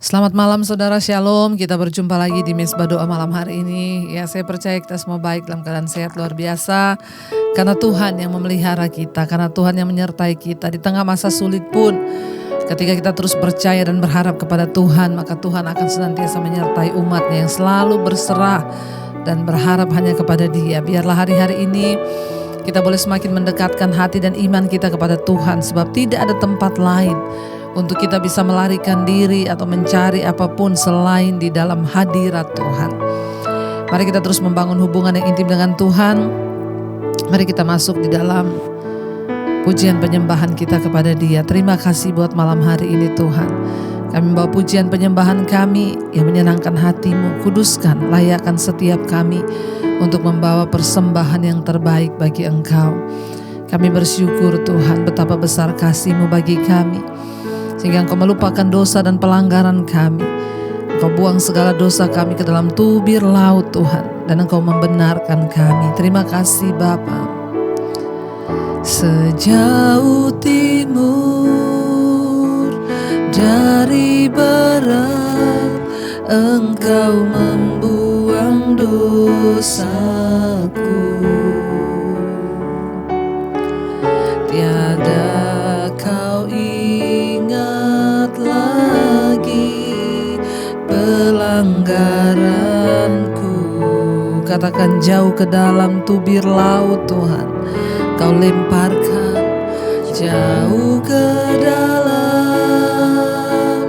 Selamat malam saudara, shalom. Kita berjumpa lagi di Mezbah Doa malam hari ini. Ya, saya percaya kita semua baik dalam keadaan sehat luar biasa. Karena Tuhan yang memelihara kita, karena Tuhan yang menyertai kita di tengah masa sulit pun. Ketika kita terus percaya dan berharap kepada Tuhan, maka Tuhan akan senantiasa menyertai umatnya yang selalu berserah dan berharap hanya kepada Dia. Biarlah hari-hari ini kita boleh semakin mendekatkan hati dan iman kita kepada Tuhan, sebab tidak ada tempat lain untuk kita bisa melarikan diri atau mencari apapun selain di dalam hadirat Tuhan. Mari kita terus membangun hubungan yang intim dengan Tuhan. Mari kita masuk di dalam pujian penyembahan kita kepada Dia. Terima kasih buat malam hari ini Tuhan. Kami membawa pujian penyembahan kami yang menyenangkan hati-Mu. Kuduskan, layakkan setiap kami untuk membawa persembahan yang terbaik bagi Engkau. Kami bersyukur Tuhan betapa besar kasih-Mu bagi kami, sehingga Engkau melupakan dosa dan pelanggaran kami. Engkau buang segala dosa kami ke dalam tubir laut Tuhan, dan Engkau membenarkan kami. Terima kasih Bapa. Sejauh timur dari barat, Engkau membuang dosaku. Tiada kau ingat lagi pelanggaranku. Katakan, jauh ke dalam tubir laut Tuhan Kau lemparkan, jauh ke dalam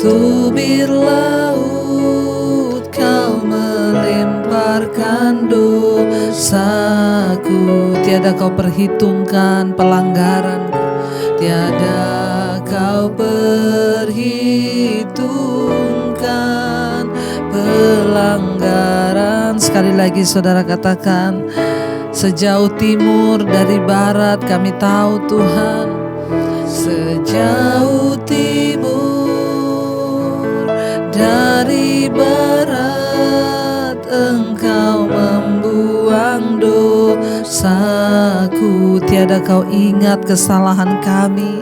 tubir laut Kau melemparkan dosaku. Tiada kau perhitungkan pelanggaranku, tiada kau perhitungkan pelanggaran. Sekali lagi saudara katakan, sejauh timur dari barat kami tahu Tuhan. Sejauh timur dari barat, Engkau membuang dosaku. Tiada kau ingat kesalahan kami,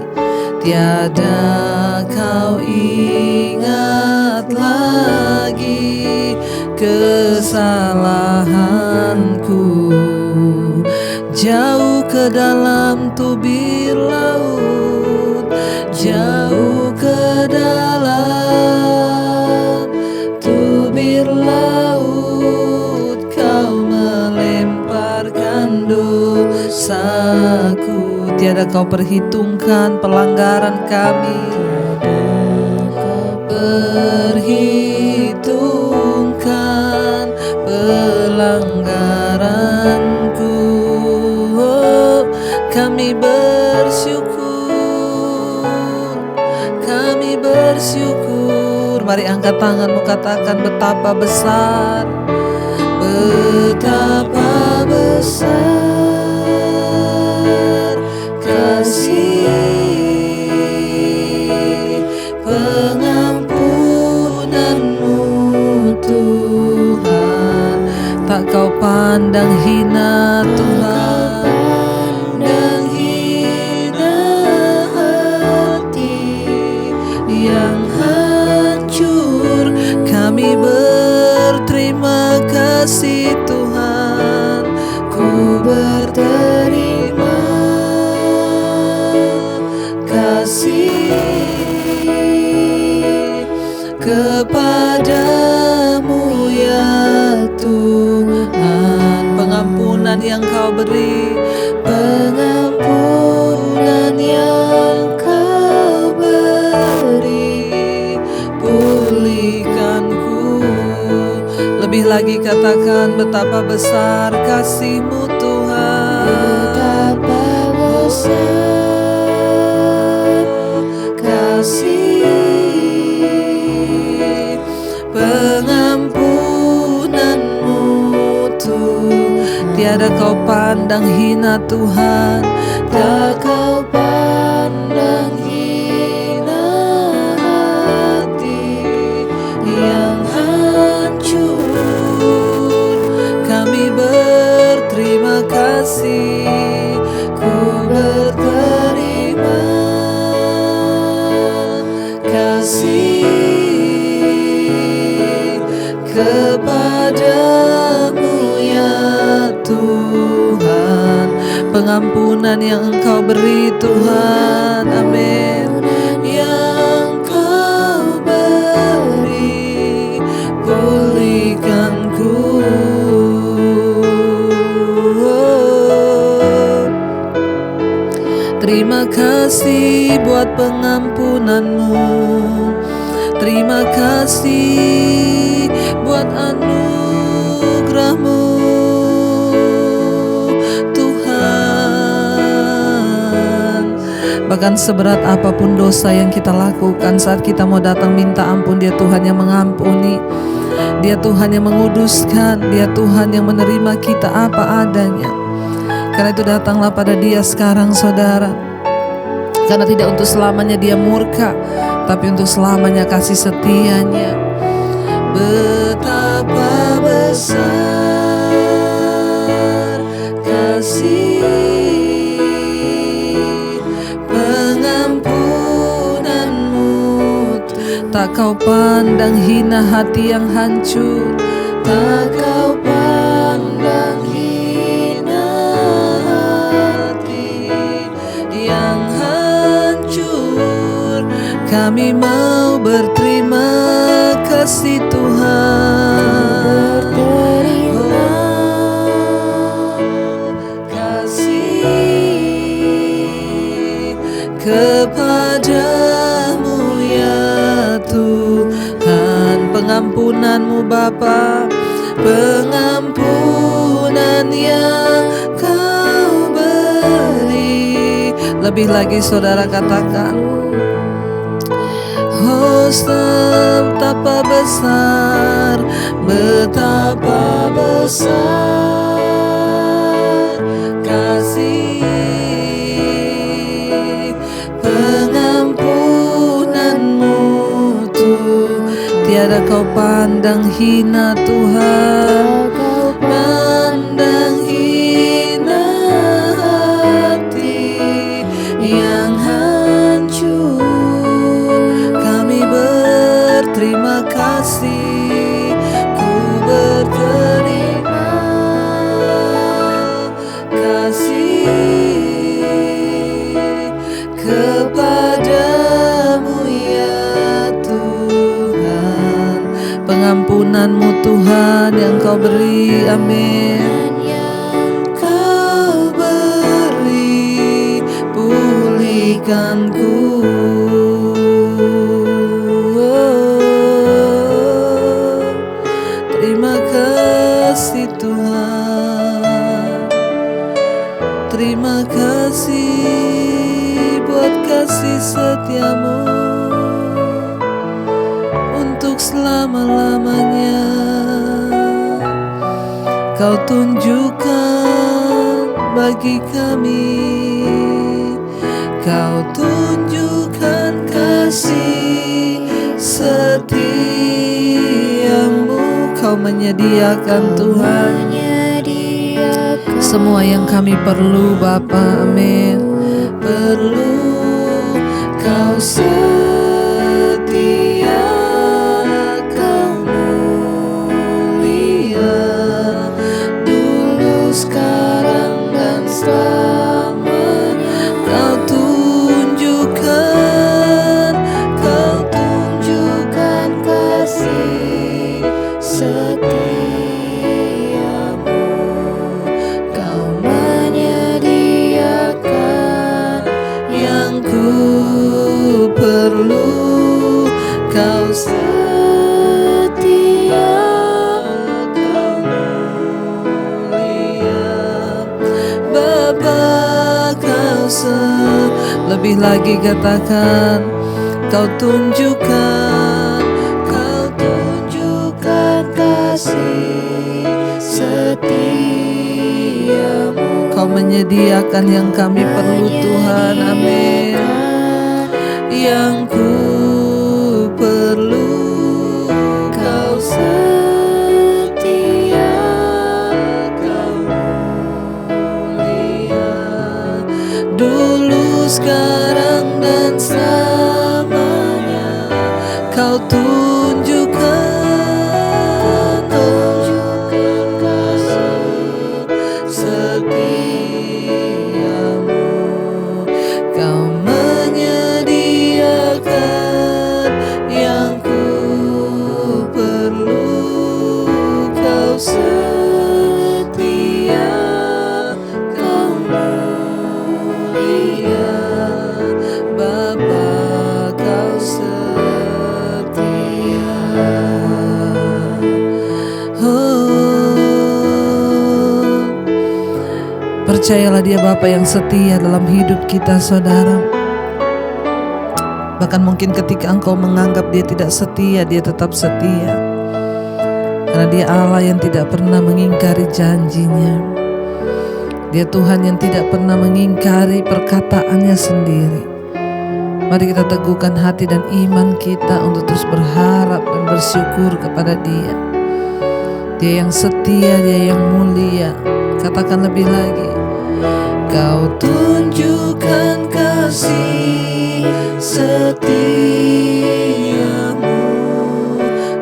tiada kau ingat lagi kesalahanku. Jauh ke dalam tubir laut, jauh ke dalam tubir laut Kau melemparkan dosaku. Tiada kau perhitungkan pelanggaran kami, perhitungkan pelanggaranku. Kami bersyukur. Mari angkat tanganmu, katakan, betapa besar, betapa besar kasih pengampunanmu Tuhan. Tak kau pandang hina Tuhan, kami berterima kasih Tuhan. Ku berterima kasih kepadamu ya Tuhan. Pengampunan yang Kau beri, pengampunan yang Kau beri, pulihkanku. Lebih lagi katakan, betapa besar kasih-Mu Tuhan. Betapa besar kasih pengampunan-Mu Tuhan. Tiada kau pandang hina Tuhan, tak kau pandang hina hati yang hancur. Kami berterima kasih, ku berterima kasih pengampunan yang Engkau beri Tuhan. Amin. Yang Kau beri, pulihkanku. Terima kasih buat pengampunan-Mu. Terima kasih buat anugerah-Mu, Tuhan. Bahkan seberat apapun dosa yang kita lakukan, saat kita mau datang minta ampun, Dia Tuhan yang mengampuni. Dia Tuhan yang menguduskan. Dia Tuhan yang menerima kita apa adanya. Karena itu datanglah pada Dia sekarang, saudara. Karena tidak untuk selamanya Dia murka, tapi untuk selamanya kasih setianya. Betapa besar kasih pengampunan-Mu, tak Kau pandang hina hati yang hancur. Tak Kau pandang hina hati yang hancur. Kami mau berterima kasih Tuhan. Berterima kasih kepadamu ya Tuhan. Pengampunan-Mu Bapa, pengampunan yang Kau beri. Lebih lagi saudara katakan, oh betapa besar, betapa besar kasih pengampunan-Mu Tuhan. Tiada Kau pandang hina Tuhan, pandang hina hati yang hancur. Kami berterima kasih, ku berterima kasih kepadamu ya Tuhan. Pengampunan-Mu Tuhan yang Kau beri, amin. Kau beri, pulihkanku. Terima kasih Tuhan. Terima kasih buat kasih setia-Mu untuk selama-lamanya. Kau tunjukkan bagi kami, Kau tunjukkan kasih setia-Mu. Kau menyediakan Tuhan semua yang kami perlu Bapa, amin. Perlu Kau setia, Kau mulia, dulu sekarang dan selamanya. Kau tunjukkan kasih setia-Mu. Kau menyediakan yang ku perlu. Kau setia, Kau mulia, Bapa. Kau lebih lagi katakan, Kau tunjukkan kasih setia-Mu. Kau menyediakan yang kami perlu Tuhan, amin. Yang ku perlu, Kau setia, Kau mulia, dulu sekarang dan selamanya. Kau tunjukkan kasih setia. Percayalah Dia Bapa yang setia dalam hidup kita, saudara. Bahkan mungkin ketika engkau menganggap Dia tidak setia, Dia tetap setia. Karena Dia Allah yang tidak pernah mengingkari janjinya. Dia Tuhan yang tidak pernah mengingkari perkataannya sendiri. Mari kita teguhkan hati dan iman kita untuk terus berharap dan bersyukur kepada Dia. Dia yang setia, Dia yang mulia. Katakan lebih lagi. Kau tunjukkan kasih setiamu,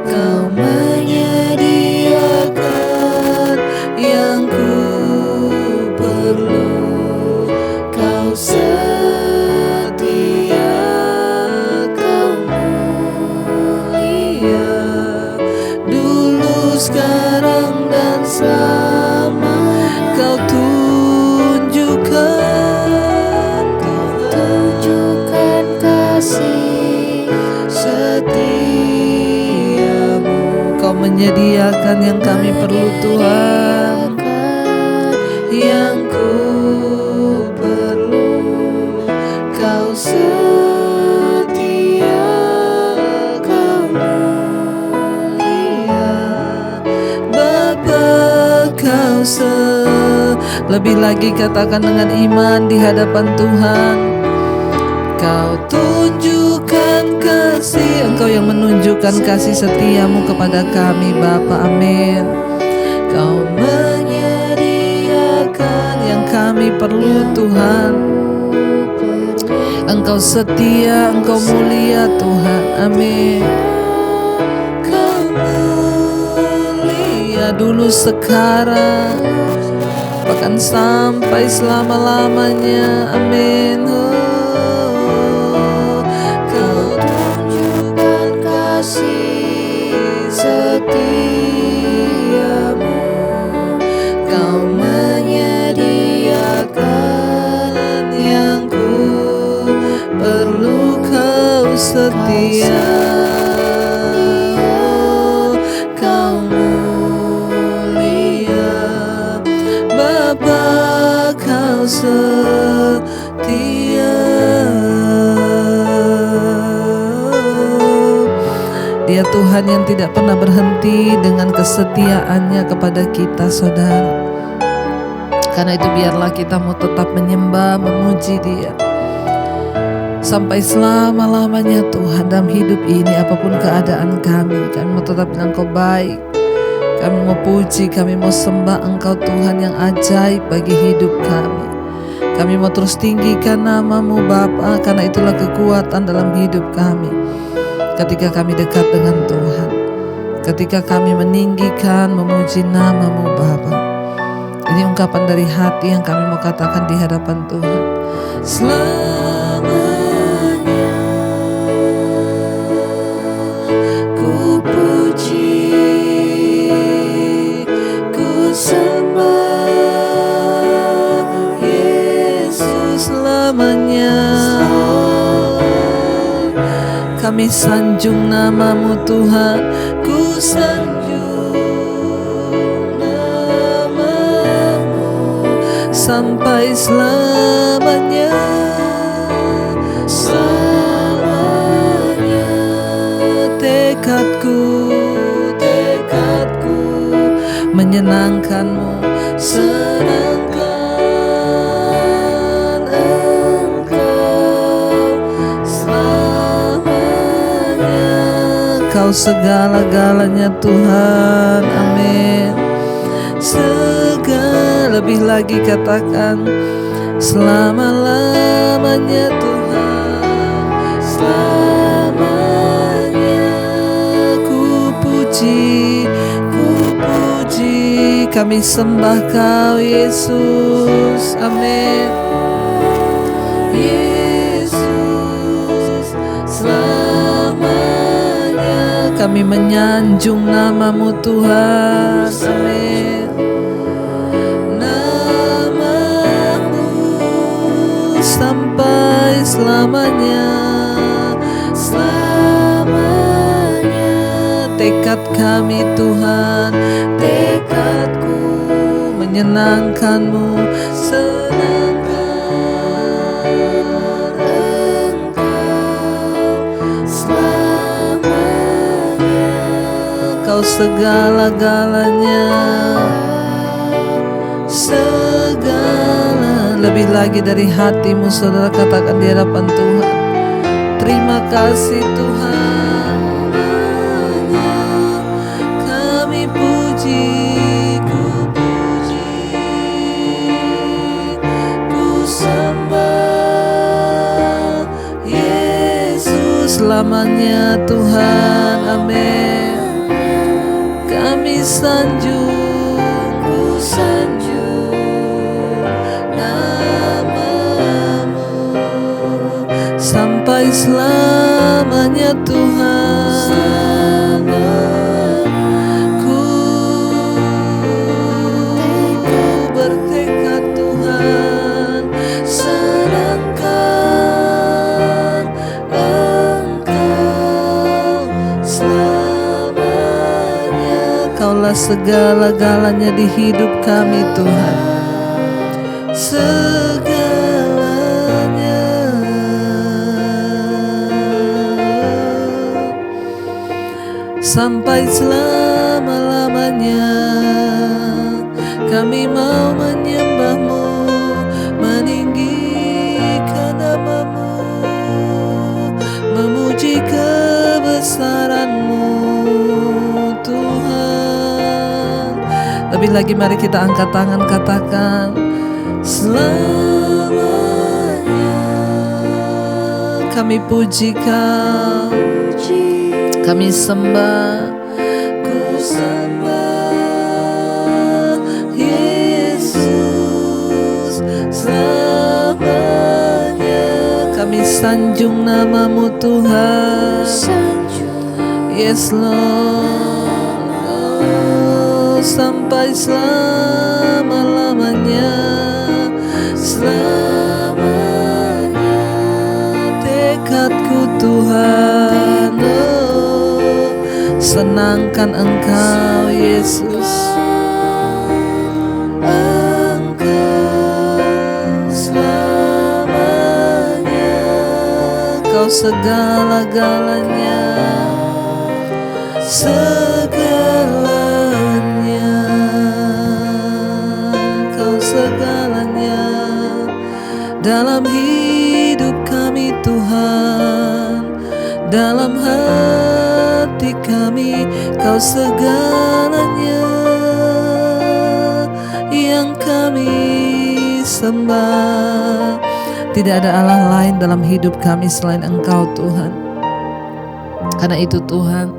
Kau menyediakan yang ku perlu, Kau setia, Kau mulia, dulu, sekarang, dan selama. Kau tunjukkan kasih setiamu, Kau menyediakan yang kami perlu, Tuhan, yang ku perlu, Kau setia, Kau mulia, Bapa, Kau lebih lagi katakan dengan iman di hadapan Tuhan. Kau tunjukkan kasih, Engkau yang menunjukkan kasih setiamu kepada kami, Bapa. Amin. Kau menyediakan yang kami perlu, Tuhan. Engkau setia, Engkau mulia, Tuhan. Amin. Kau mulia dulu, sekarang, bahkan sampai selama-lamanya. Amin. Kau tunjukkan kasih setiamu, Kau menyediakan yang ku perlu, Kau setia, Kau mulia, Bapa, Kau setia. Dia Tuhan yang tidak pernah berhenti dengan kesetiaannya kepada kita, saudara. Karena itu biarlah kita mau tetap menyembah, memuji Dia sampai selama-lamanya, Tuhan, dalam hidup ini. Apapun keadaan kami mau tetap bilang Kau baik. Kami mau puji, kami mau sembah Engkau, Tuhan yang ajaib bagi hidup kami. Kami mau terus tinggikan nama-Mu, Bapa, karena itulah kekuatan dalam hidup kami. Ketika kami dekat dengan Tuhan, ketika kami meninggikan, memuji nama-Mu, Bapa. Ini ungkapan dari hati yang kami mau katakan di hadapan Tuhan. Selamanya ku puji, ku sembah Yesus selamanya. Kami sanjung nama-Mu, Tuhan. Ku sanjung nama-Mu sampai selamanya. Selamanya tekadku menyenangkan-Mu, senangkan Engkau selamanya. Kau segala-galanya, Tuhan. Amin. Lebih lagi katakan selama-lamanya, Tuhan. Selamanya ku puji, kami sembah Kau, Yesus. Amin. Yesus, selamanya kami menyanjung nama-Mu, Tuhan. Amin. Nama-Mu sampai selamanya. Tekad kami, Tuhan, tekadku menyenangkan-Mu, Kau segala-galanya, segala. Lebih lagi dari hatimu, saudara katakan di hadapan Tuhan, terima kasih Tuhan. Kami puji, ku sembah Yesus selamanya Tuhan, amin. Kami sanjung, ku sanjung nama-Mu sampai selamanya Tuhan. Ku bertekad Tuhan, senangkan Engkau selamanya. Kaulah segala-galanya di hidup kami Tuhan, segalanya. Sampai selama-lamanya kami mau menyembah-Mu, meninggikan nama-Mu, memuji kebesaran-Mu Tuhan. Lebih lagi mari kita angkat tangan, katakan selamanya kami puji Kau, kami sembah, ku sembah Yesus selamanya. Kami sanjung nama-Mu Tuhan, yes Lord, sampai selama-lamanya, selamanya. Tekadku Tuhan, senangkan Engkau Yesus, Engkau selamanya. Kau segala-galanya, segalanya. Kau segalanya dalam hidup kami Tuhan, dalam hati kami. Kau segalanya yang kami sembah. Tidak ada Allah lain dalam hidup kami selain Engkau Tuhan. Karena itu Tuhan,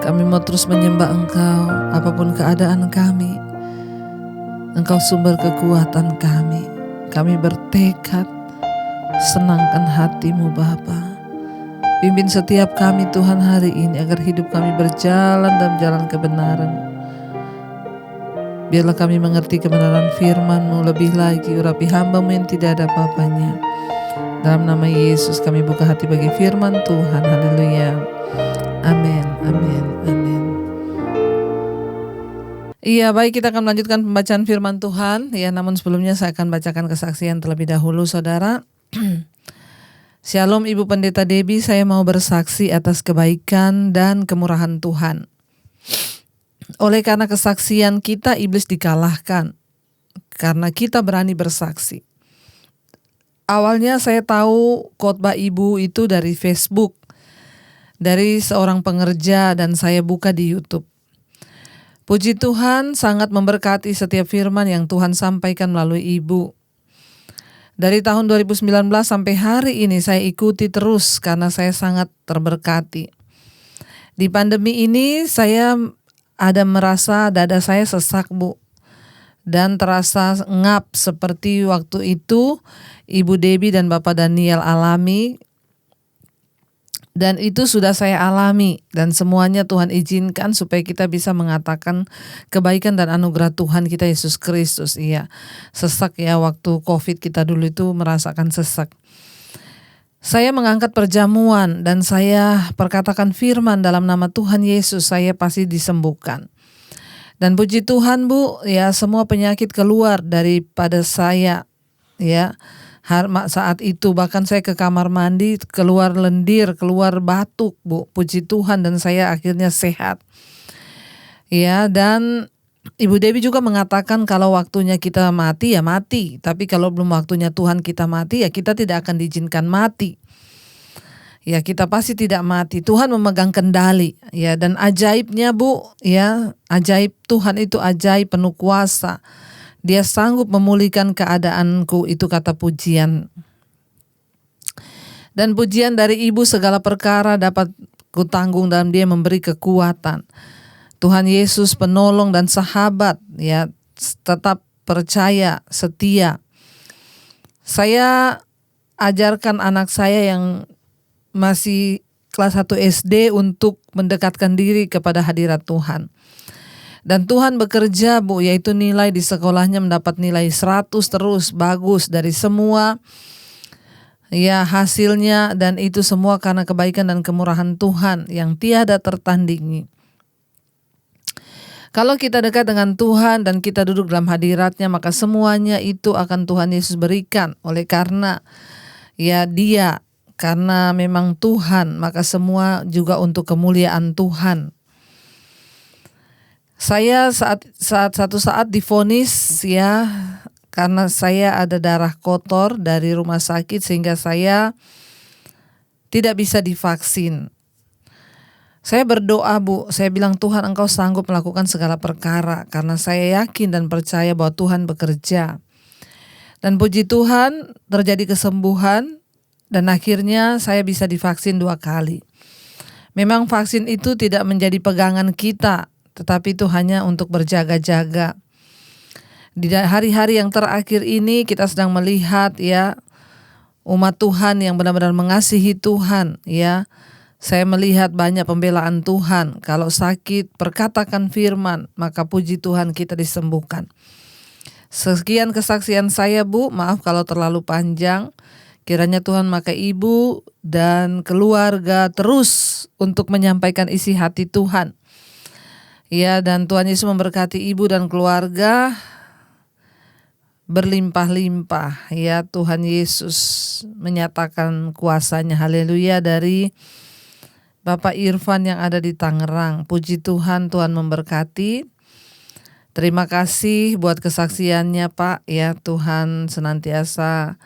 kami mau terus menyembah Engkau apapun keadaan kami. Engkau sumber kekuatan kami. Kami bertekad senangkan hati-Mu Bapa. Pimpin setiap kami Tuhan hari ini agar hidup kami berjalan dalam jalan kebenaran. Biarlah kami mengerti kebenaran firman-Mu lebih lagi. Urapi hamba-Mu yang tidak ada apa-apanya. Dalam nama Yesus kami buka hati bagi firman Tuhan. Haleluya. Amin, amin, amin. Iya, baik, kita akan melanjutkan pembacaan firman Tuhan. Ya, namun sebelumnya saya akan bacakan kesaksian terlebih dahulu, saudara. Shalom Ibu Pendeta Debbie, saya mau bersaksi atas kebaikan dan kemurahan Tuhan. Oleh karena kesaksian kita, iblis dikalahkan. Karena kita berani bersaksi. Awalnya saya tahu khotbah Ibu itu dari Facebook. Dari seorang pengerja dan saya buka di YouTube. Puji Tuhan sangat memberkati setiap firman yang Tuhan sampaikan melalui Ibu. Dari tahun 2019 sampai hari ini saya ikuti terus karena saya sangat terberkati. Di pandemi ini saya ada merasa dada saya sesak, Bu. Dan terasa ngap seperti waktu itu Ibu Debbie dan Bapak Daniel alami. Dan itu sudah saya alami dan semuanya Tuhan izinkan supaya kita bisa mengatakan kebaikan dan anugerah Tuhan kita Yesus Kristus. Iya, sesak ya, waktu COVID kita dulu itu merasakan sesak. Saya mengangkat perjamuan dan saya perkatakan firman dalam nama Tuhan Yesus, saya pasti disembuhkan. Dan puji Tuhan Bu, ya semua penyakit keluar daripada saya, ya. Saat itu bahkan saya ke kamar mandi, keluar lendir, keluar batuk Bu. Puji Tuhan, dan saya akhirnya sehat. Ya, dan Ibu Dewi juga mengatakan kalau waktunya kita mati ya mati, tapi kalau belum waktunya Tuhan kita mati ya kita tidak akan diizinkan mati. Ya, kita pasti tidak mati. Tuhan memegang kendali, ya, dan ajaibnya Bu, ya, ajaib Tuhan itu ajaib, penuh kuasa. Dia sanggup memulihkan keadaanku, itu kata pujian. Dan pujian dari Ibu, segala perkara dapat kutanggung dalam Dia memberi kekuatan. Tuhan Yesus penolong dan sahabat, ya, tetap percaya, setia. Saya ajarkan anak saya yang masih kelas 1 SD untuk mendekatkan diri kepada hadirat Tuhan. Dan Tuhan bekerja Bu, yaitu nilai di sekolahnya mendapat nilai 100 terus, bagus dari semua ya hasilnya, dan itu semua karena kebaikan dan kemurahan Tuhan yang tiada tertandingi. Kalau kita dekat dengan Tuhan dan kita duduk dalam hadiratnya, maka semuanya itu akan Tuhan Yesus berikan. Oleh karena ya Dia, karena memang Tuhan, maka semua juga untuk kemuliaan Tuhan. Saya satu saat divonis, ya, karena saya ada darah kotor dari rumah sakit sehingga saya tidak bisa divaksin. Saya berdoa Bu, saya bilang Tuhan Engkau sanggup melakukan segala perkara, karena saya yakin dan percaya bahwa Tuhan bekerja. Dan puji Tuhan terjadi kesembuhan. Dan akhirnya saya bisa divaksin 2 kali. Memang vaksin itu tidak menjadi pegangan kita, tetapi itu hanya untuk berjaga-jaga. Di hari-hari yang terakhir ini kita sedang melihat ya umat Tuhan yang benar-benar mengasihi Tuhan, ya. Saya melihat banyak pembelaan Tuhan. Kalau sakit, perkatakan firman, maka puji Tuhan kita disembuhkan. Sekian kesaksian saya Bu, maaf kalau terlalu panjang. Kiranya Tuhan memakai Ibu dan keluarga terus untuk menyampaikan isi hati Tuhan. Ya, dan Tuhan Yesus memberkati Ibu dan keluarga berlimpah-limpah. Ya, Tuhan Yesus menyatakan kuasanya. Haleluya, dari Bapak Irfan yang ada di Tangerang. Puji Tuhan, Tuhan memberkati. Terima kasih buat kesaksiannya Pak. Ya, Tuhan senantiasa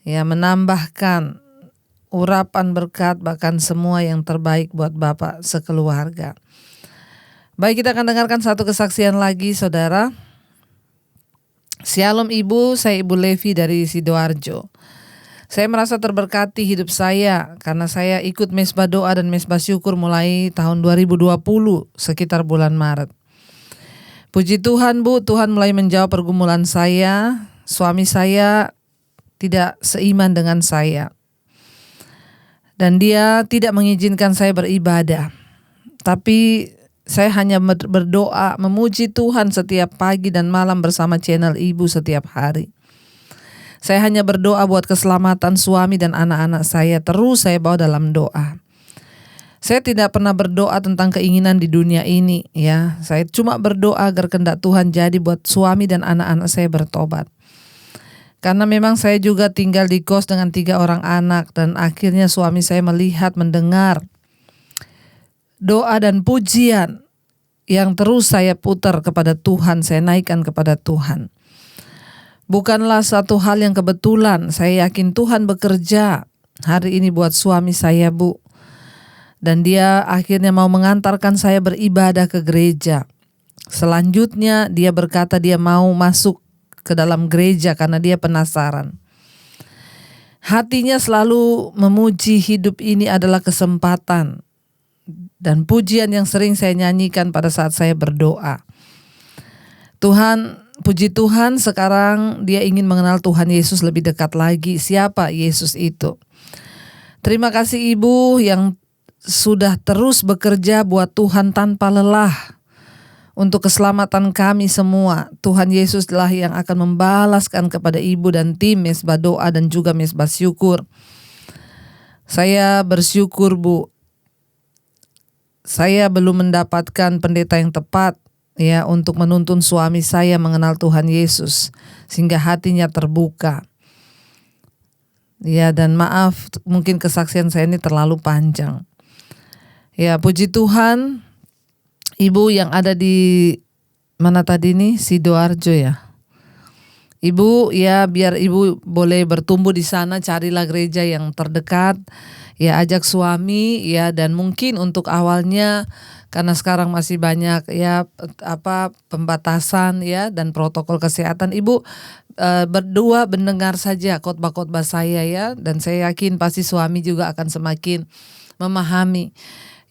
ya menambahkan urapan berkat, bahkan semua yang terbaik buat Bapak sekeluarga. Baik, kita akan dengarkan satu kesaksian lagi Saudara. Shalom Ibu, saya Ibu Levi dari Sidoarjo. Saya merasa terberkati hidup saya karena saya ikut mesbah doa dan mesbah syukur mulai tahun 2020 sekitar bulan Maret. Puji Tuhan Bu, Tuhan mulai menjawab pergumulan saya. Suami saya tidak seiman dengan saya, dan dia tidak mengizinkan saya beribadah. Tapi saya hanya berdoa memuji Tuhan setiap pagi dan malam bersama channel Ibu setiap hari. Saya hanya berdoa buat keselamatan suami dan anak-anak saya, terus saya bawa dalam doa. Saya tidak pernah berdoa tentang keinginan di dunia ini, ya. Saya cuma berdoa agar kehendak Tuhan jadi buat suami dan anak-anak saya bertobat. Karena memang saya juga tinggal di kos dengan 3 orang anak, dan akhirnya suami saya melihat, mendengar doa dan pujian yang terus saya putar kepada Tuhan, saya naikkan kepada Tuhan. Bukanlah satu hal yang kebetulan, saya yakin Tuhan bekerja hari ini buat suami saya Bu. Dan dia akhirnya mau mengantarkan saya beribadah ke gereja. Selanjutnya dia berkata dia mau masuk ke dalam gereja karena dia penasaran. Hatinya selalu memuji, hidup ini adalah kesempatan. Dan pujian yang sering saya nyanyikan pada saat saya berdoa. Puji Tuhan, sekarang dia ingin mengenal Tuhan Yesus lebih dekat lagi. Siapa Yesus itu? Terima kasih Ibu yang sudah terus bekerja buat Tuhan tanpa lelah. Untuk keselamatan kami semua, Tuhan Yesuslah yang akan membalaskan kepada Ibu dan tim mesbah doa dan juga mesbah syukur. Saya bersyukur Bu, saya belum mendapatkan pendeta yang tepat, ya untuk menuntun suami saya mengenal Tuhan Yesus sehingga hatinya terbuka. Ya, dan maaf mungkin kesaksian saya ini terlalu panjang. Ya, puji Tuhan, Ibu yang ada di mana tadi nih, Sidoarjo ya. Ibu ya, biar Ibu boleh bertumbuh di sana, carilah gereja yang terdekat. Ya, ajak suami ya, dan mungkin untuk awalnya karena sekarang masih banyak ya pembatasan ya dan protokol kesehatan, Ibu berdua mendengar saja khotbah-khotbah saya ya, dan saya yakin pasti suami juga akan semakin memahami.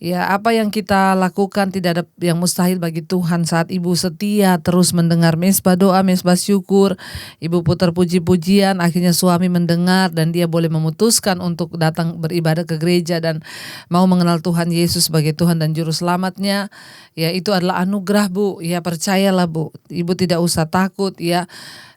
Ya, apa yang kita lakukan tidak ada yang mustahil bagi Tuhan. Saat Ibu setia terus mendengar mesbah doa, mesbah syukur, Ibu putar puji-pujian, akhirnya suami mendengar dan dia boleh memutuskan untuk datang beribadah ke gereja dan mau mengenal Tuhan Yesus sebagai Tuhan dan Juru Selamatnya. Ya, itu adalah anugerah, Bu. Ya, percayalah, Bu. Ibu tidak usah takut ya.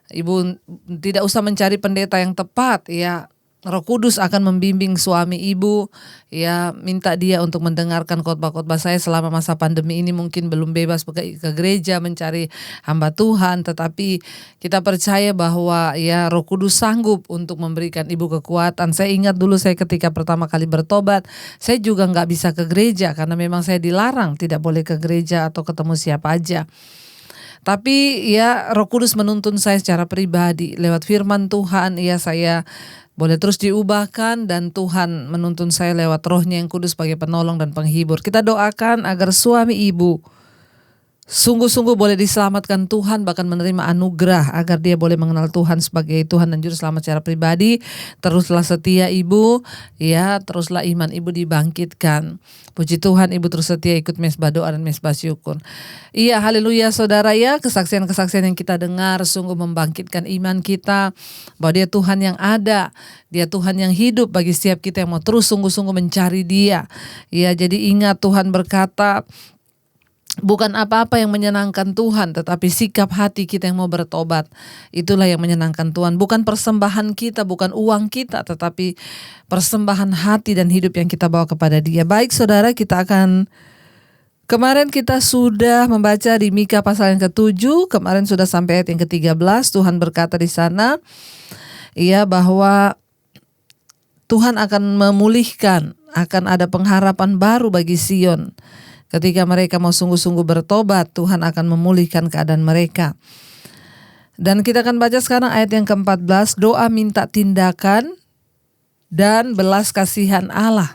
Ibu tidak usah mencari pendeta yang tepat ya. Roh Kudus akan membimbing suami Ibu ya, minta dia untuk mendengarkan khotbah-khotbah saya selama masa pandemi ini. Mungkin belum bebas ke gereja mencari hamba Tuhan, tetapi kita percaya bahwa ya Roh Kudus sanggup untuk memberikan Ibu kekuatan. Saya ingat dulu saya ketika pertama kali bertobat, saya juga nggak bisa ke gereja karena memang saya dilarang tidak boleh ke gereja atau ketemu siapa aja. Tapi ya Roh Kudus menuntun saya secara pribadi lewat firman Tuhan. Ya, saya boleh terus diubahkan dan Tuhan menuntun saya lewat Roh-Nya yang kudus sebagai penolong dan penghibur. Kita doakan agar suami Ibu sungguh-sungguh boleh diselamatkan Tuhan, bahkan menerima anugerah agar dia boleh mengenal Tuhan sebagai Tuhan dan Juru Selamat secara pribadi. Teruslah setia Ibu, ya, teruslah iman Ibu dibangkitkan. Puji Tuhan, Ibu terus setia ikut mesbah doa dan mesbah syukur. Iya, haleluya saudara ya, kesaksian-kesaksian yang kita dengar sungguh membangkitkan iman kita bahwa dia Tuhan yang ada, dia Tuhan yang hidup bagi setiap kita yang mau terus sungguh-sungguh mencari dia. Ya, jadi ingat Tuhan berkata, bukan apa-apa yang menyenangkan Tuhan, tetapi sikap hati kita yang mau bertobat. Itulah yang menyenangkan Tuhan. Bukan persembahan kita, bukan uang kita, tetapi persembahan hati dan hidup yang kita bawa kepada Dia. Baik saudara, kemarin kita sudah membaca di Mika pasal yang ke-7, kemarin sudah sampai ayat yang ke-13. Tuhan berkata di sana, ya, bahwa Tuhan akan memulihkan, akan ada pengharapan baru bagi Sion. Ketika mereka mau sungguh-sungguh bertobat, Tuhan akan memulihkan keadaan mereka. Dan kita akan baca sekarang ayat yang ke-14, doa minta tindakan dan belas kasihan Allah.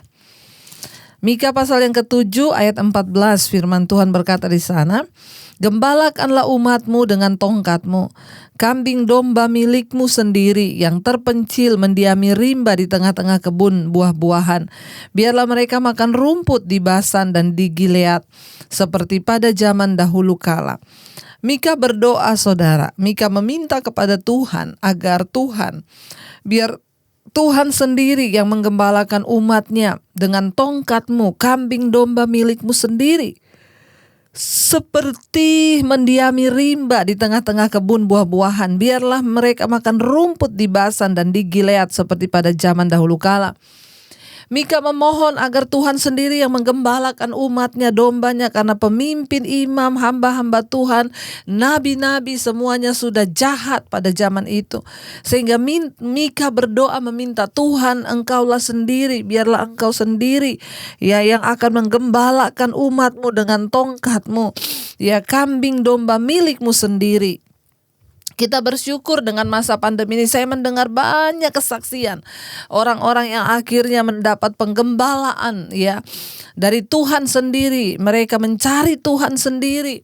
Mika pasal yang ke-7 ayat 14, firman Tuhan berkata di sana, gembalakanlah umatmu dengan tongkatmu, kambing domba milikmu sendiri yang terpencil mendiami rimba di tengah-tengah kebun buah-buahan. Biarlah mereka makan rumput di Basan dan di Gilead seperti pada zaman dahulu kala. Mika berdoa saudara, Mika meminta kepada Tuhan agar biar Tuhan sendiri yang menggembalakan umatnya dengan tongkatmu, kambing domba milikmu sendiri. Seperti mendiami rimba di tengah-tengah kebun buah-buahan. Biarlah mereka makan rumput di Basan dan di Gilead seperti pada zaman dahulu kala. Mika memohon agar Tuhan sendiri yang menggembalakan umatnya, dombanya, karena pemimpin, imam, hamba-hamba Tuhan, nabi-nabi semuanya sudah jahat pada zaman itu. Sehingga Mika berdoa meminta, Tuhan engkaulah sendiri, biarlah engkau sendiri ya yang akan menggembalakan umatmu dengan tongkatmu, ya kambing domba milikmu sendiri. Kita bersyukur dengan masa pandemi ini, saya mendengar banyak kesaksian orang-orang yang akhirnya mendapat penggembalaan ya dari Tuhan sendiri. Mereka mencari Tuhan sendiri.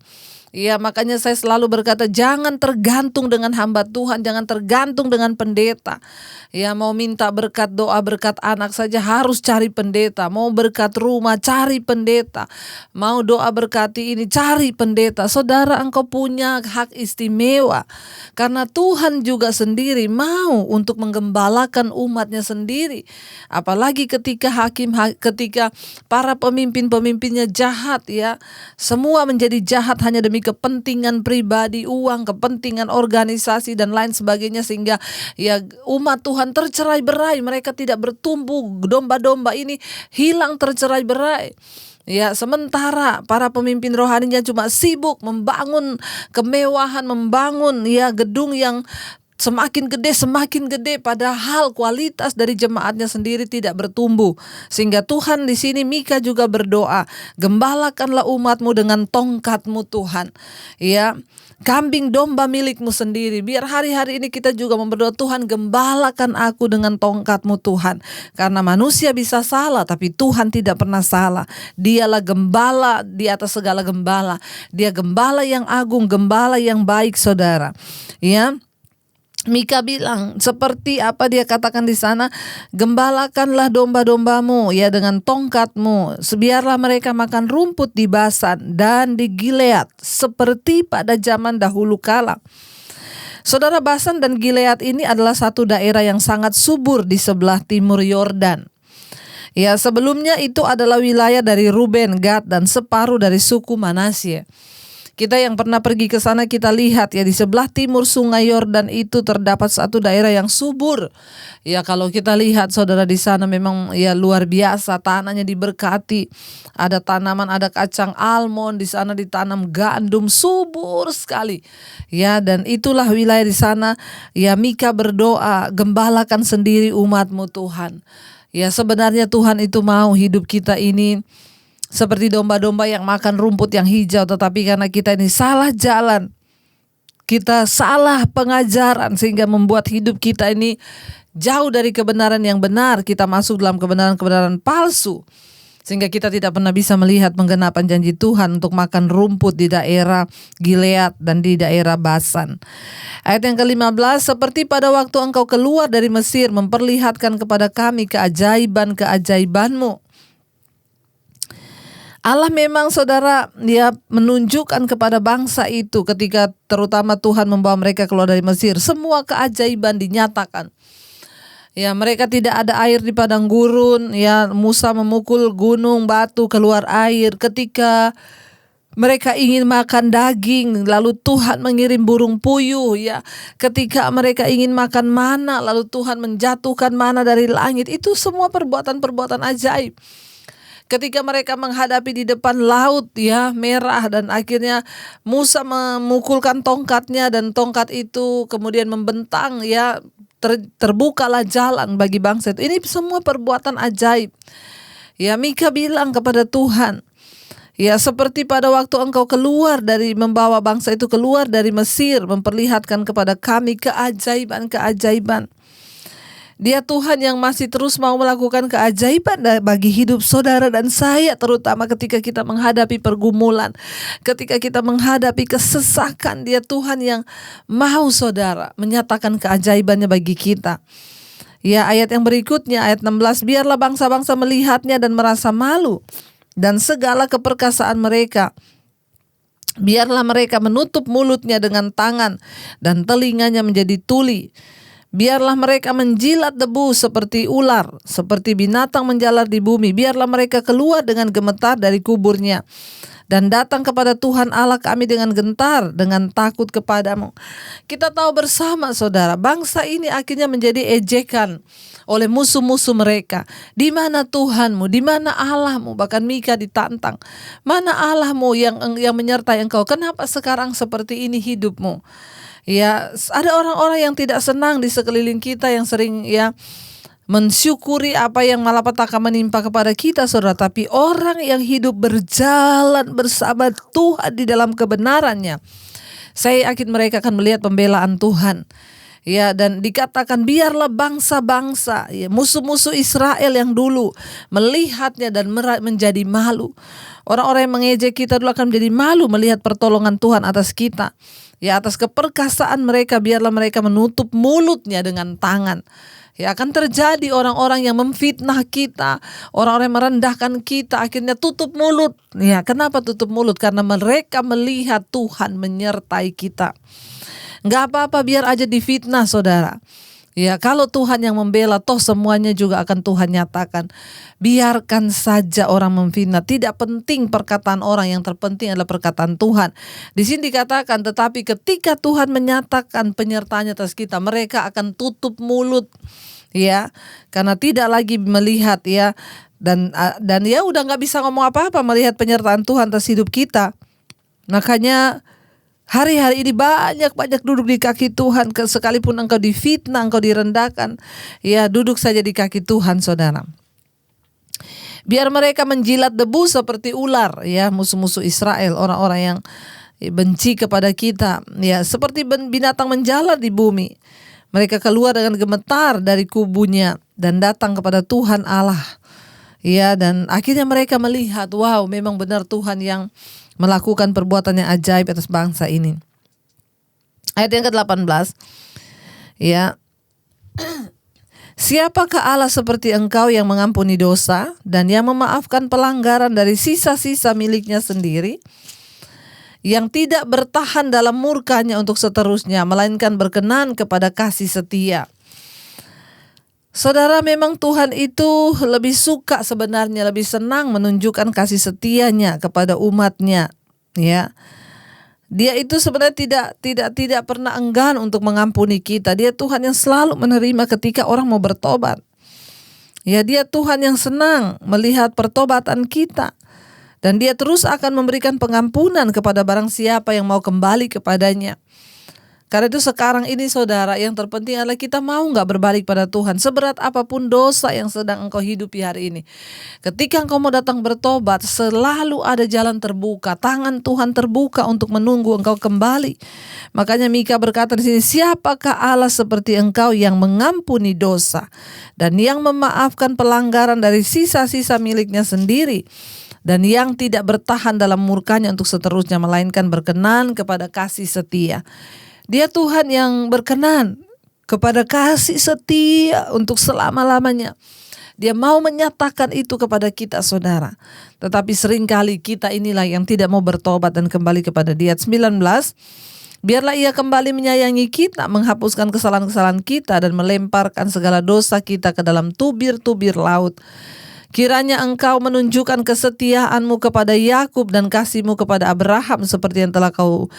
Ya, makanya saya selalu berkata jangan tergantung dengan hamba Tuhan, jangan tergantung dengan pendeta. Ya, mau minta berkat doa, berkat anak saja harus cari pendeta. Mau berkat rumah, cari pendeta. Mau doa berkati ini, cari pendeta. Saudara, engkau punya hak istimewa. Karena Tuhan juga sendiri mau untuk menggembalakan umatnya sendiri. Apalagi ketika ketika para pemimpin-pemimpinnya jahat ya. Semua menjadi jahat hanya demi kepentingan pribadi, uang, kepentingan organisasi dan lain sebagainya, sehingga ya umat Tuhan tercerai-berai, mereka tidak bertumbuh, domba-domba ini hilang tercerai-berai. Ya, sementara para pemimpin rohaninya cuma sibuk membangun kemewahan, membangun ya gedung yang semakin gede, padahal kualitas dari jemaatnya sendiri tidak bertumbuh. Sehingga Tuhan di sini Mika juga berdoa, gembalakanlah umatmu dengan tongkatmu Tuhan. Ya, kambing domba milikmu sendiri. Biar hari-hari ini kita juga berdoa, Tuhan gembalakan aku dengan tongkatmu Tuhan. Karena manusia bisa salah, tapi Tuhan tidak pernah salah. Dialah gembala di atas segala gembala. Dia gembala yang agung, gembala yang baik, saudara. Ya, Mika bilang seperti apa dia katakan di sana, gembalakanlah domba-dombamu ya dengan tongkatmu, biarlah mereka makan rumput di Basan dan di Gilead seperti pada zaman dahulu kala. Saudara, Basan dan Gilead ini adalah satu daerah yang sangat subur di sebelah timur Yordan. Ya, sebelumnya itu adalah wilayah dari Ruben, Gad, dan separuh dari suku Manasye. Kita yang pernah pergi ke sana kita lihat ya, di sebelah timur sungai Yordan itu terdapat satu daerah yang subur. Ya, kalau kita lihat saudara di sana memang ya luar biasa, tanahnya diberkati. Ada tanaman, ada kacang almond, di sana ditanam gandum, subur sekali. Ya, dan itulah wilayah di sana. Ya, Mika berdoa, gembalakan sendiri umatmu Tuhan. Ya, sebenarnya Tuhan itu mau hidup kita ini seperti domba-domba yang makan rumput yang hijau, tetapi karena kita ini salah jalan, kita salah pengajaran sehingga membuat hidup kita ini jauh dari kebenaran yang benar. Kita masuk dalam kebenaran-kebenaran palsu sehingga kita tidak pernah bisa melihat penggenapan janji Tuhan untuk makan rumput di daerah Gilead dan di daerah Basan. Ayat yang ke-15, seperti pada waktu engkau keluar dari Mesir memperlihatkan kepada kami keajaiban-keajaibanmu. Allah memang saudara dia menunjukkan kepada bangsa itu ketika terutama Tuhan membawa mereka keluar dari Mesir, semua keajaiban dinyatakan. Ya, mereka tidak ada air di padang gurun, ya Musa memukul gunung batu keluar air. Ketika mereka ingin makan daging, lalu Tuhan mengirim burung puyuh ya. Ketika mereka ingin makan mana, lalu Tuhan menjatuhkan mana dari langit. Itu semua perbuatan-perbuatan ajaib. Ketika mereka menghadapi di depan laut ya merah dan akhirnya Musa memukulkan tongkatnya dan tongkat itu kemudian membentang ya, terbukalah jalan bagi bangsa itu. Ini semua perbuatan ajaib. Ya, Mika bilang kepada Tuhan, ya seperti pada waktu engkau keluar dari membawa bangsa itu keluar dari Mesir, memperlihatkan kepada kami keajaiban-keajaiban. Dia Tuhan yang masih terus mau melakukan keajaiban bagi hidup saudara dan saya, terutama ketika kita menghadapi pergumulan, ketika kita menghadapi kesesakan. Dia Tuhan yang mau saudara menyatakan keajaibannya bagi kita. Ya, ayat yang berikutnya, ayat 16, biarlah bangsa-bangsa melihatnya dan merasa malu dan segala keperkasaan mereka. Biarlah mereka menutup mulutnya dengan tangan dan telinganya menjadi tuli. Biarlah mereka menjilat debu seperti ular, seperti binatang menjalar di bumi. Biarlah mereka keluar dengan gemetar dari kuburnya dan datang kepada Tuhan Allah kami dengan gentar, dengan takut kepadamu. Kita tahu bersama saudara, bangsa ini akhirnya menjadi ejekan oleh musuh-musuh mereka. Di mana Tuhanmu, di mana Allahmu? Bahkan Mika ditantang, mana Allahmu yang menyertai engkau? Kenapa sekarang seperti ini hidupmu? Ya, ada orang-orang yang tidak senang di sekeliling kita yang sering ya mensyukuri apa yang malapetaka menimpa kepada kita saudara. Tapi orang yang hidup berjalan bersama Tuhan di dalam kebenarannya, saya yakin mereka akan melihat pembelaan Tuhan. Ya, dan dikatakan biarlah bangsa-bangsa ya, musuh-musuh Israel yang dulu melihatnya dan menjadi malu. Orang-orang yang mengejek kita dulu akan menjadi malu melihat pertolongan Tuhan atas kita. Ya, atas keperkasaan mereka biarlah mereka menutup mulutnya dengan tangan. Ya, akan terjadi orang-orang yang memfitnah kita, orang-orang yang merendahkan kita, akhirnya tutup mulut. Ya, kenapa tutup mulut? Karena mereka melihat Tuhan menyertai kita. Gak apa-apa biar aja difitnah saudara. Ya, kalau Tuhan yang membela, toh semuanya juga akan Tuhan nyatakan. Biarkan saja orang memfitnah. Tidak penting perkataan orang, yang terpenting adalah perkataan Tuhan. Di sini dikatakan, tetapi ketika Tuhan menyatakan penyertaannya atas kita, mereka akan tutup mulut. Ya, karena tidak lagi melihat ya Dan ya udah nggak bisa ngomong apa-apa melihat penyertaan Tuhan atas hidup kita. Makanya hari-hari ini banyak duduk di kaki Tuhan, sekalipun engkau difitnah, engkau direndahkan, ya duduk saja di kaki Tuhan, saudara. Biar mereka menjilat debu seperti ular, ya musuh-musuh Israel, orang-orang yang benci kepada kita, ya seperti binatang menjalar di bumi. Mereka keluar dengan gemetar dari kubunya dan datang kepada Tuhan Allah. Ya, dan akhirnya mereka melihat, wow, memang benar Tuhan yang melakukan perbuatan yang ajaib atas bangsa ini. Ayat yang ke-18. Ya. Siapakah Allah seperti engkau yang mengampuni dosa dan yang memaafkan pelanggaran dari sisa-sisa miliknya sendiri, yang tidak bertahan dalam murkanya untuk seterusnya, melainkan berkenan kepada kasih setia. Saudara, memang Tuhan itu lebih suka sebenarnya, lebih senang menunjukkan kasih setianya kepada umatnya, ya. Dia itu sebenarnya tidak pernah enggan untuk mengampuni kita. Dia Tuhan yang selalu menerima ketika orang mau bertobat. Ya, dia Tuhan yang senang melihat pertobatan kita. Dan dia terus akan memberikan pengampunan kepada barang siapa yang mau kembali kepadanya. Karena itu sekarang ini saudara, yang terpenting adalah kita mau gak berbalik pada Tuhan. Seberat apapun dosa yang sedang engkau hidupi hari ini, ketika engkau mau datang bertobat, selalu ada jalan terbuka. Tangan Tuhan terbuka untuk menunggu engkau kembali. Makanya Mika berkata di sini, siapakah Allah seperti engkau yang mengampuni dosa dan yang memaafkan pelanggaran dari sisa-sisa miliknya sendiri, dan yang tidak bertahan dalam murkanya untuk seterusnya, melainkan berkenan kepada kasih setia. Dia Tuhan yang berkenan kepada kasih setia untuk selama-lamanya. Dia mau menyatakan itu kepada kita, saudara. Tetapi seringkali kita inilah yang tidak mau bertobat dan kembali kepada Dia. 19, biarlah Ia kembali menyayangi kita, menghapuskan kesalahan-kesalahan kita dan melemparkan segala dosa kita ke dalam tubir-tubir laut. Kiranya engkau menunjukkan kesetiaan-Mu kepada Yakub dan kasih-Mu kepada Abraham seperti yang telah kau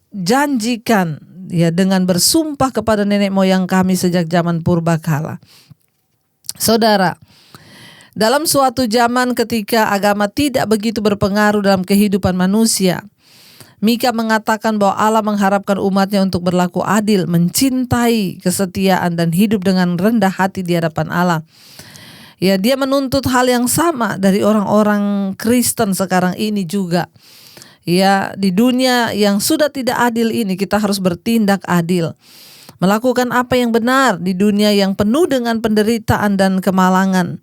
janjikan, ya, dengan bersumpah kepada nenek moyang kami sejak zaman purbakala. Saudara, dalam suatu zaman ketika agama tidak begitu berpengaruh dalam kehidupan manusia, Mika mengatakan bahwa Allah mengharapkan umatnya untuk berlaku adil, mencintai kesetiaan dan hidup dengan rendah hati di hadapan Allah. Ya, dia menuntut hal yang sama dari orang-orang Kristen sekarang ini juga. Ya, di dunia yang sudah tidak adil ini kita harus bertindak adil. Melakukan apa yang benar di dunia yang penuh dengan penderitaan dan kemalangan.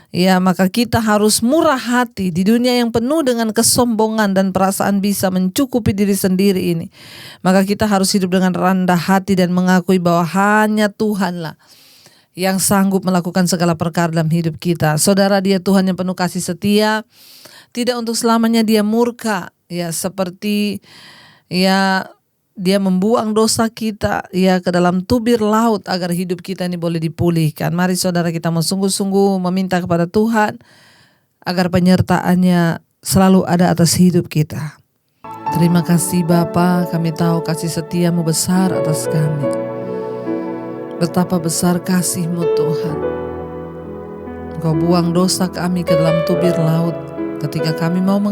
Ya, maka kita harus murah hati di dunia yang penuh dengan kesombongan dan perasaan bisa mencukupi diri sendiri ini. Maka kita harus hidup dengan rendah hati dan mengakui bahwa hanya Tuhanlah yang sanggup melakukan segala perkara dalam hidup kita. Saudara, Dia Tuhan yang penuh kasih setia, tidak untuk selamanya Dia murka. Ya, seperti ya Dia membuang dosa kita ya ke dalam tubir laut agar hidup kita ini boleh dipulihkan. Mari saudara, kita mau sungguh-sungguh meminta kepada Tuhan agar penyertaan-Nya selalu ada atas hidup kita. Terima kasih Bapa, kami tahu kasih setia-Mu besar atas kami. Betapa besar kasih-Mu Tuhan. Engkau buang dosa kami ke dalam tubir laut. Ketika kami mau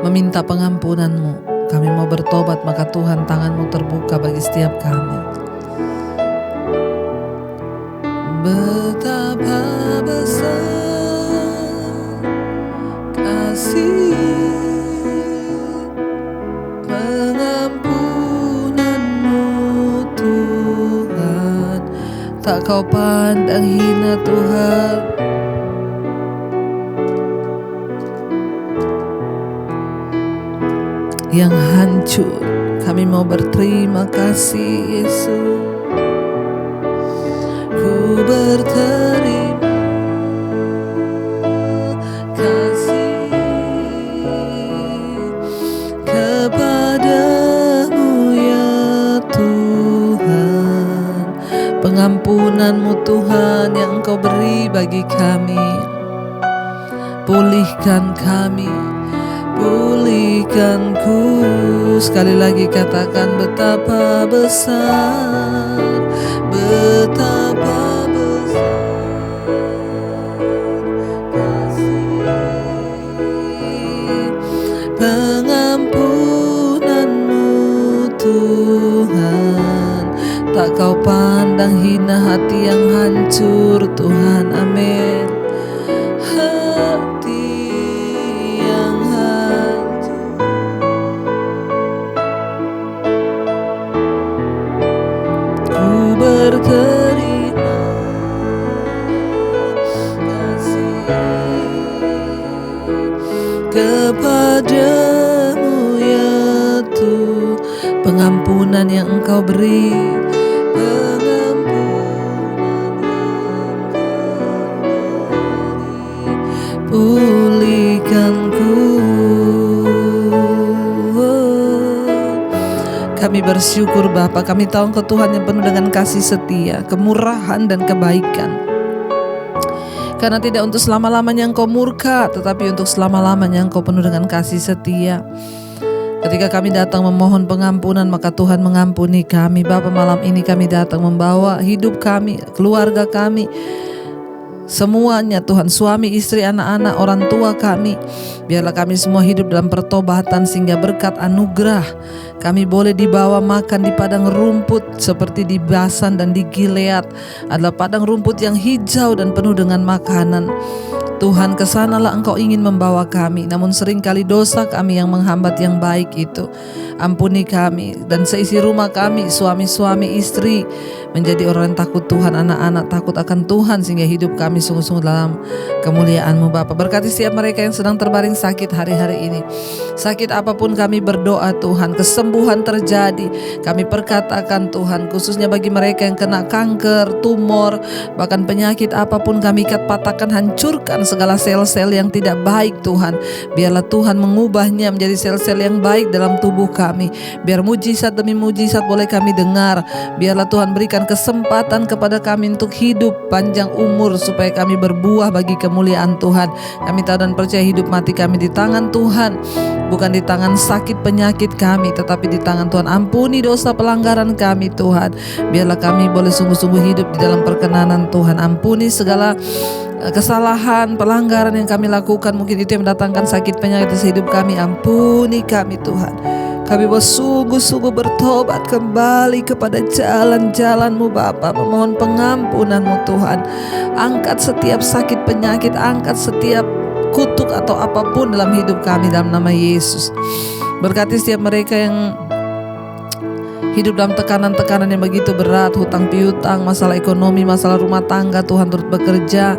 meminta pengampunan-Mu, kami mau bertobat, maka Tuhan, tangan-Mu terbuka bagi setiap kami. Betapa besar kasih pengampunan-Mu Tuhan, tak Kau pandang hina Tuhan. Yang hancur, kami mau berterima kasih Yesus. Ku berterima kasih kepadamu ya Tuhan. Pengampunan-Mu Tuhan yang Engkau beri bagi kami. Pulihkan kami, pulihkanku. Sekali lagi katakan, betapa besar, betapa besar yang hina, hati yang hancur Tuhan. Amin. Hati yang hancur, ku berterima kasih kepadamu ya Tuhan. Pengampunan yang Engkau beri, pulihkanku. Kami bersyukur Bapa, kami tahu Engkau Tuhan yang penuh dengan kasih setia, kemurahan dan kebaikan. Karena tidak untuk selama-lamanya Engkau murka, tetapi untuk selama-lamanya Engkau penuh dengan kasih setia. Ketika kami datang memohon pengampunan, maka Tuhan mengampuni kami. Bapa, malam ini kami datang membawa hidup kami, keluarga kami, semuanya Tuhan, suami, istri, anak-anak, orang tua kami. Biarlah kami semua hidup dalam pertobatan, sehingga berkat anugerah kami boleh dibawa makan di padang rumput seperti di Basan dan di Gilead adalah padang rumput yang hijau dan penuh dengan makanan. Tuhan, kesanalah Engkau ingin membawa kami, namun seringkali dosa kami yang menghambat yang baik itu. Ampuni kami dan seisi rumah kami, suami-suami, istri, menjadi orang yang takut Tuhan, anak-anak takut akan Tuhan, sehingga hidup kami sungguh-sungguh dalam kemuliaan-Mu Bapa. Berkati setiap mereka yang sedang terbaring sakit hari-hari ini. Sakit apapun kami berdoa Tuhan, kesembuhan terjadi. Kami perkatakan Tuhan, khususnya bagi mereka yang kena kanker, tumor, bahkan penyakit apapun, kami ikat, patahkan, hancurkan segala sel-sel yang tidak baik Tuhan. Biarlah Tuhan mengubahnya menjadi sel-sel yang baik dalam tubuh kami. Biar mujizat demi mujizat boleh kami dengar. Biarlah Tuhan berikan kesempatan kepada kami untuk hidup panjang umur, supaya kami berbuah bagi kemuliaan Tuhan. Kami tahu dan percaya hidup mati kami di tangan Tuhan, bukan di tangan sakit penyakit kami, tetapi di tangan Tuhan. Ampuni dosa pelanggaran kami Tuhan. Biarlah kami boleh sungguh-sungguh hidup di dalam perkenanan Tuhan. Ampuni segala kesalahan, pelanggaran yang kami lakukan, mungkin itu yang mendatangkan sakit penyakit di hidup kami. Ampuni kami Tuhan. Kami mau sungguh-sungguh bertobat kembali kepada jalan-jalan-Mu Bapa, memohon pengampunan-Mu Tuhan. Angkat setiap sakit penyakit, angkat setiap kutuk atau apapun dalam hidup kami dalam nama Yesus. Berkati setiap mereka yang hidup dalam tekanan-tekanan yang begitu berat, hutang piutang, masalah ekonomi, masalah rumah tangga. Tuhan turut bekerja.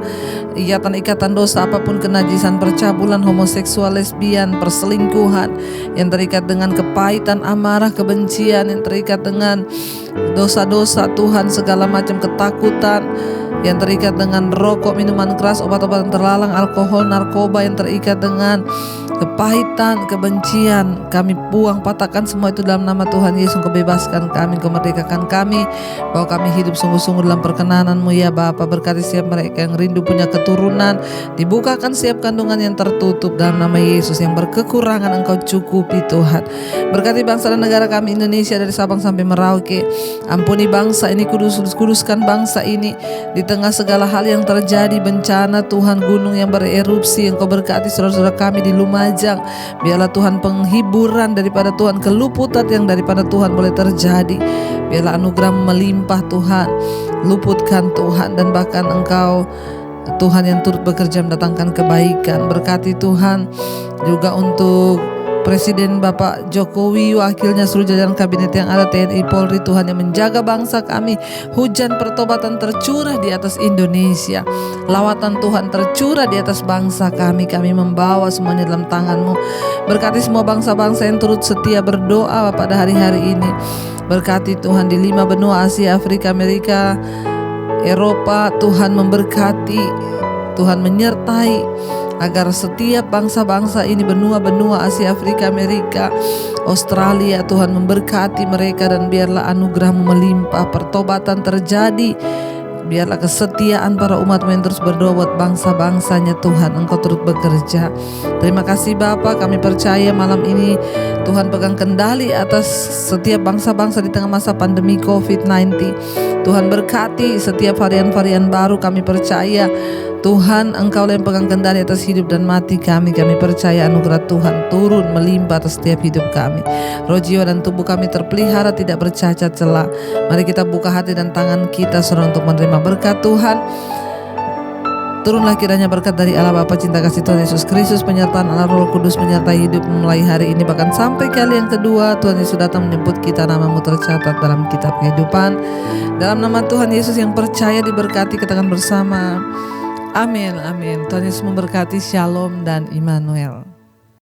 Ikatan-ikatan dosa apapun, kenajisan, percabulan, homoseksual, lesbian, perselingkuhan, yang terikat dengan kepahitan, amarah, kebencian, yang terikat dengan dosa-dosa Tuhan, segala macam ketakutan, yang terikat dengan rokok, minuman keras, obat-obatan terlarang, alkohol, narkoba, yang terikat dengan kepahitan, kebencian, kami buang, patahkan semua itu dalam nama Tuhan Yesus. Engkau bebaskan kami, Engkau merdekakan kami, bahwa kami hidup sungguh-sungguh dalam perkenanan-Mu ya Bapa. Berkati setiap mereka yang rindu punya keturunan, dibukakan setiap kandungan yang tertutup dalam nama Yesus. Yang berkekurangan Engkau cukupi Tuhan. Berkati bangsa dan negara kami Indonesia dari Sabang sampai Merauke. Ampuni bangsa ini, kuduskan bangsa ini di tengah segala hal yang terjadi, bencana Tuhan, gunung yang bererupsi. Engkau berkati saudara-saudara kami di Lumajang. Biarlah Tuhan penghiburan daripada Tuhan, keluputan yang daripada Tuhan boleh terjadi. Biarlah anugerah melimpah Tuhan, luputkan Tuhan, dan bahkan Engkau Tuhan yang turut bekerja mendatangkan kebaikan. Berkati Tuhan juga untuk Presiden Bapak Jokowi, wakilnya, seluruh jajaran kabinet yang ada, TNI, Polri, Tuhan yang menjaga bangsa kami. Hujan pertobatan tercurah di atas Indonesia, lawatan Tuhan tercurah di atas bangsa kami. Kami membawa semuanya dalam tangan-Mu. Berkati semua bangsa-bangsa yang turut setia berdoa pada hari-hari ini. Berkati Tuhan di 5 benua, Asia, Afrika, Amerika, Eropa. Tuhan memberkati, Tuhan menyertai, agar setiap bangsa-bangsa ini, benua-benua Asia, Afrika, Amerika, Australia, Tuhan memberkati mereka, dan biarlah anugerah-Mu melimpah, pertobatan terjadi. Biarlah kesetiaan para umat-Mu yang terus berdoa buat bangsa-bangsanya Tuhan, Engkau turut bekerja. Terima kasih Bapa, kami percaya malam ini Tuhan pegang kendali atas setiap bangsa-bangsa di tengah masa pandemi COVID-19. Tuhan berkati setiap varian-varian baru, kami percaya Tuhan, Engkau yang pegang kendali atas hidup dan mati kami. Kami percaya anugerah Tuhan turun melimpah atas setiap hidup kami. Roh, jiwa dan tubuh kami terpelihara, tidak bercacat celah. Mari kita buka hati dan tangan kita saudara untuk menerima berkat Tuhan. Turunlah kiranya berkat dari Allah Bapa, cinta kasih Tuhan Yesus Kristus, penyertaan Allah Roh Kudus menyertai hidup mulai hari ini bahkan sampai kali yang kedua. Tuhan Yesus datang menjemput kita, namamu tercatat dalam kitab kehidupan. Dalam nama Tuhan Yesus yang percaya diberkati, katakan bersama, amin, amin. Tuhan Yesus memberkati. Shalom dan Immanuel.